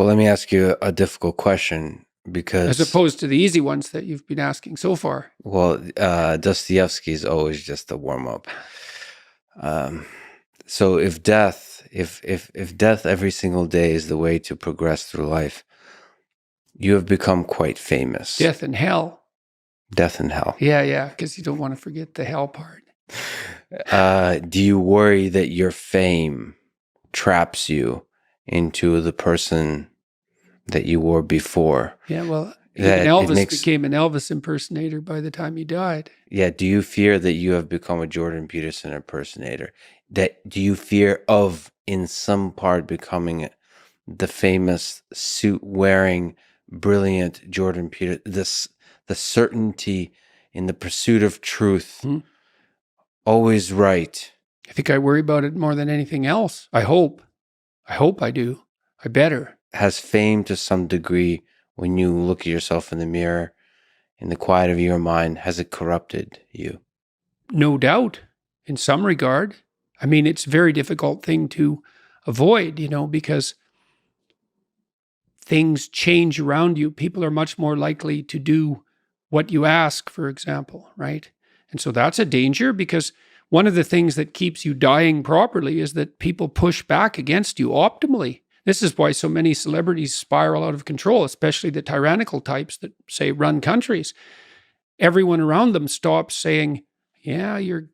Well, let me ask you a difficult question as because, opposed to the easy ones that you've been asking so far. well, Dostoevsky is always just a warm up. So if death every single day is the way to progress through life, you have become quite famous. Death and hell. Death and hell. Yeah, because you don't want to forget the hell part. Do you worry that your fame traps you into the person that you were before? Yeah, well, even That it Elvis makes- became an Elvis impersonator by the time he died. Yeah. Do you fear that you have become a Jordan Peterson impersonator? Do you fear of, in some part, becoming the famous suit-wearing, brilliant Jordan Peterson? The certainty in the pursuit of truth, always right. I think I worry about it more than anything else. I hope I do. I better. Has fame, to some degree, when you look at yourself in the mirror, in the quiet of your mind, has it corrupted you? No doubt, in some regard. I mean, it's a very difficult thing to avoid, because things change around you. People are much more likely to do what you ask, for example, right? And so that's a danger, because one of the things that keeps you dying properly is that people push back against you optimally. This is why so many celebrities spiral out of control, especially the tyrannical types that, say, run countries. Everyone around them stops saying, yeah, you're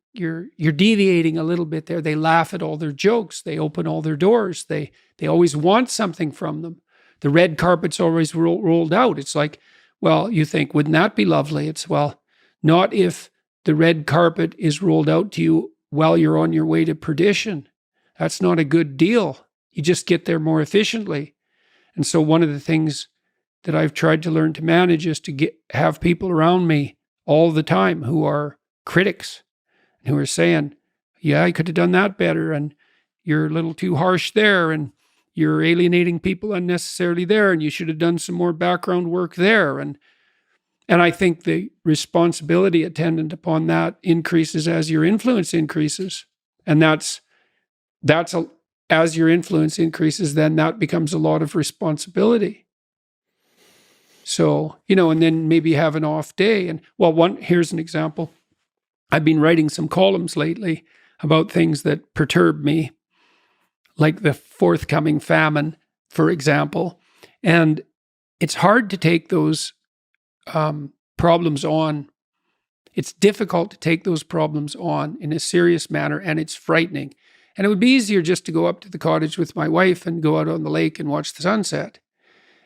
deviating a little bit there. They laugh at all their jokes. They open all their doors. They always want something from them. The red carpet's always rolled out. It's like, well, you think, wouldn't that be lovely? It's, well, not if the red carpet is rolled out to you while you're on your way to perdition. That's not a good deal. You just get there more efficiently. And so one of the things that I've tried to learn to manage is to have people around me all the time who are critics and who are saying, yeah, I could have done that better, and you're a little too harsh there, and you're alienating people unnecessarily there, and you should have done some more background work there. And I think the responsibility attendant upon that increases as your influence increases. And as your influence increases, then that becomes a lot of responsibility. So, and then maybe have an off day. And here's an example. I've been writing some columns lately about things that perturb me, like the forthcoming famine, for example. And it's hard to take those problems on. It's difficult to take those problems on in a serious manner, and it's frightening. And it would be easier just to go up to the cottage with my wife and go out on the lake and watch the sunset.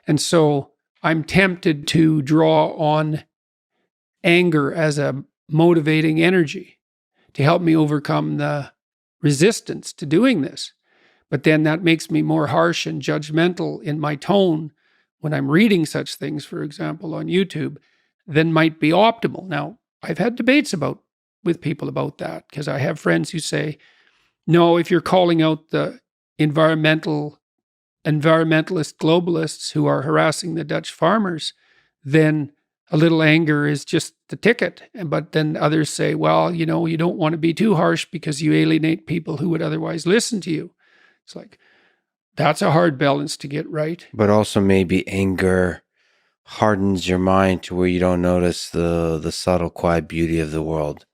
And so I'm tempted to draw on anger as a motivating energy to help me overcome the resistance to doing this. But then that makes me more harsh and judgmental in my tone when I'm reading such things, for example, on YouTube, than might be optimal. Now, I've had debates with people about that, because I have friends who say, no, if you're calling out the environmentalist globalists who are harassing the Dutch farmers, then a little anger is just the ticket. But then others say, well, you don't want to be too harsh because you alienate people who would otherwise listen to you. It's like, that's a hard balance to get right. But also maybe anger hardens your mind to where you don't notice the subtle, quiet beauty of the world.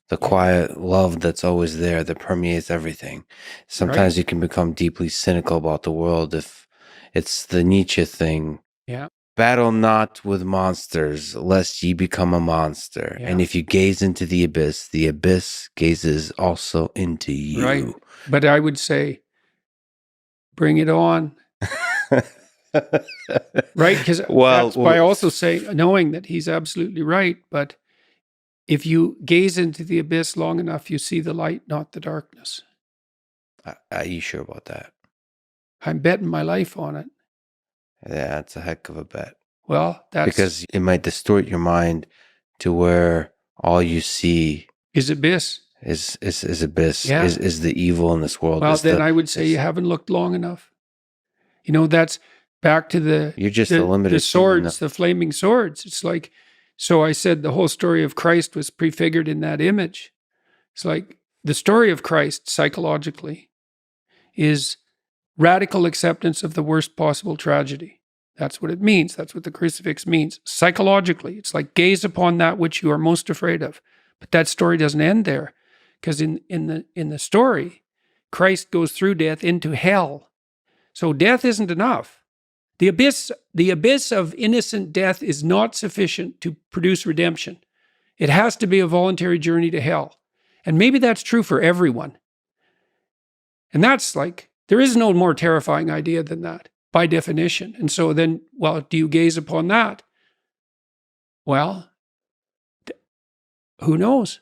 The quiet love that's always there, that permeates everything. Sometimes you can become deeply cynical about the world. If it's the Nietzsche thing. Yeah. Battle not with monsters, lest ye become a monster. Yeah. And if you gaze into the abyss gazes also into you. Right. But I would say, bring it on. Right? Because that's why I also say, knowing that he's absolutely right, but if you gaze into the abyss long enough, you see the light, not the darkness. Are you sure about that? I'm betting my life on it. Yeah, that's a heck of a bet. Well, because it might distort your mind to where all you see is abyss. Is abyss. Yeah. Is the evil in this world. Well, then I would say you haven't looked long enough. That's back to the swords, the flaming swords. It's like, so I said the whole story of Christ was prefigured in that image. It's like the story of Christ psychologically is radical acceptance of the worst possible tragedy. That's what it means. That's what the crucifix means. Psychologically, it's like gaze upon that which you are most afraid of. But that story doesn't end there, because in the story, Christ goes through death into hell. So death isn't enough. The abyss of innocent death is not sufficient to produce redemption. It has to be a voluntary journey to hell. And maybe that's true for everyone. And that's like, there is no more terrifying idea than that, by definition. And so then, well, do you gaze upon that? Well, who knows?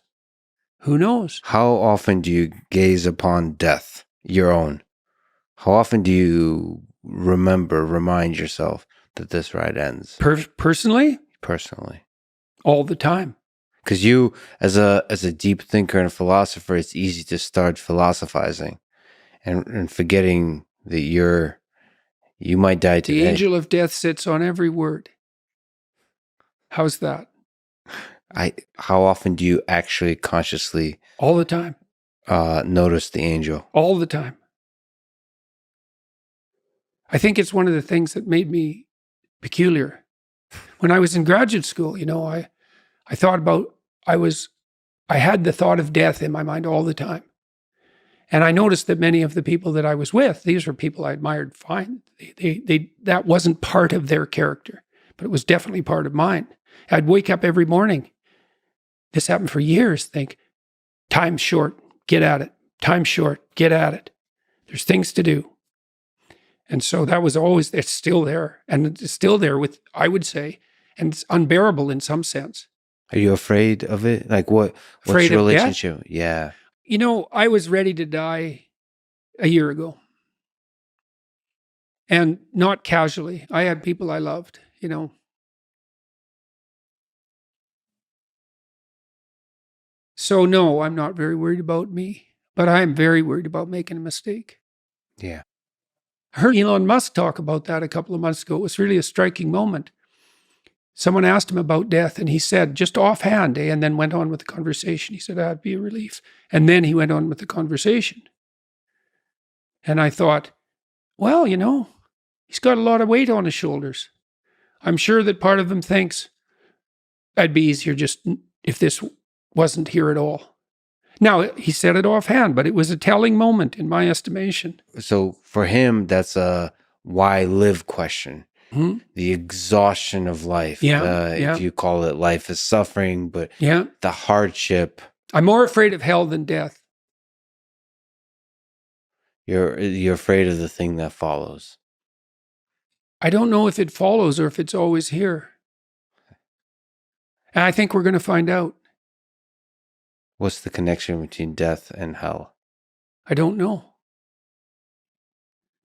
Who knows? How often do you gaze upon death, your own? How often do you remind yourself that this ride ends? Personally? Personally. All the time. Because you, as a deep thinker and philosopher, it's easy to start philosophizing and forgetting that you might die today. The angel of death sits on every word. How's that? How often do you actually consciously all the time notice the angel? All the time. I think it's one of the things that made me peculiar. When I was in graduate school, I thought about, I had the thought of death in my mind all the time. And I noticed that many of the people that I was with, these were people I admired fine. That wasn't part of their character, but it was definitely part of mine. I'd wake up every morning. This happened for years. Think, time's short, get at it. Time's short, get at it. There's things to do. And so that was always, it's still there. And it's still there with, I would say, and it's unbearable in some sense. Are you afraid of it? Like what's Afraid your of death? relationship? Yeah. I was ready to die a year ago. And not casually. I had people I loved, So no, I'm not very worried about me, but I am very worried about making a mistake. Yeah. I heard Elon Musk talk about that a couple of months ago. It was really a striking moment. Someone asked him about death, and he said, just offhand, and then went on with the conversation. He said, that'd be a relief. And then he went on with the conversation. And I thought, well, he's got a lot of weight on his shoulders. I'm sure that part of him thinks it'd be easier just if this wasn't here at all. Now, he said it offhand, but it was a telling moment in my estimation. So for him, that's a why live question. Hmm? The exhaustion of life. Yeah. If you call it life is suffering, but Yeah. the hardship. I'm more afraid of hell than death. You're afraid of the thing that follows. I don't know if it follows or if it's always here. And I think we're going to find out. What's the connection between death and hell? I don't know.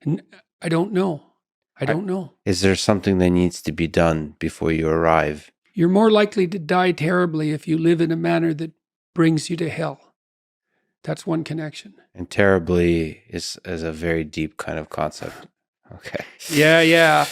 I don't know. I don't know. Is there something that needs to be done before you arrive? You're more likely to die terribly if you live in a manner that brings you to hell. That's one connection. And terribly is a very deep kind of concept. Okay. Yeah.